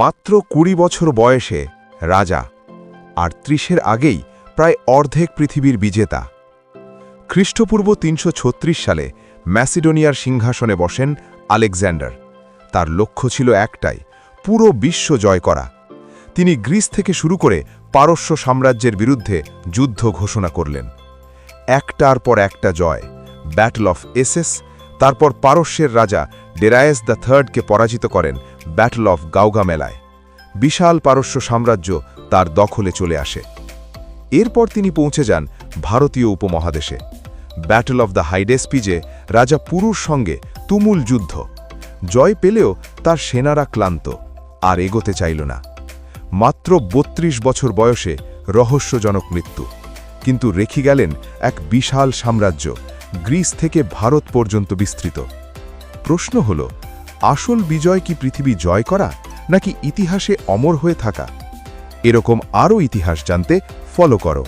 মাত্র ২০ বছর বয়সে রাজা, আর ৩০-এর আগেই প্রায় অর্ধেক পৃথিবীর বিজেতা। খ্রিস্টপূর্ব ৩৩৬ সালে ম্যাসিডোনিয়ার সিংহাসনে বসেন আলেকজান্ডার। তার লক্ষ্য ছিল একটাই, পুরো বিশ্ব জয় করা। তিনি গ্রিস থেকে শুরু করে পারস্য সাম্রাজ্যের বিরুদ্ধে যুদ্ধ ঘোষণা করলেন। একটার পর একটা জয়, ব্যাটল অফ এসেস, তারপর পারস্যের রাজা ডেরায়েস দ্য থার্ডকে পরাজিত করেন ব্যাটল অফ গাউগামেলায়। বিশাল পারস্য সাম্রাজ্য তার দখলে চলে আসে। এরপর তিনি পৌঁছে যান ভারতীয় উপমহাদেশে। ব্যাটল অফ দ্য হাইডেসপিজে রাজা পুরুর সঙ্গে তুমুল যুদ্ধ। জয় পেলেও তার সেনারা ক্লান্ত, আর এগোতে চাইল না। মাত্র ৩২ বছর বয়সে রহস্যজনক মৃত্যু, কিন্তু রেখে গেলেন এক বিশাল সাম্রাজ্য, গ্রিস থেকে ভারত পর্যন্ত বিস্তৃত। প্রশ্ন হল, আসল বিজয় কি পৃথিবী জয় করা, নাকি ইতিহাসে অমর হয়ে থাকা? এরকম আরও ইতিহাস জানতে ফলো করো।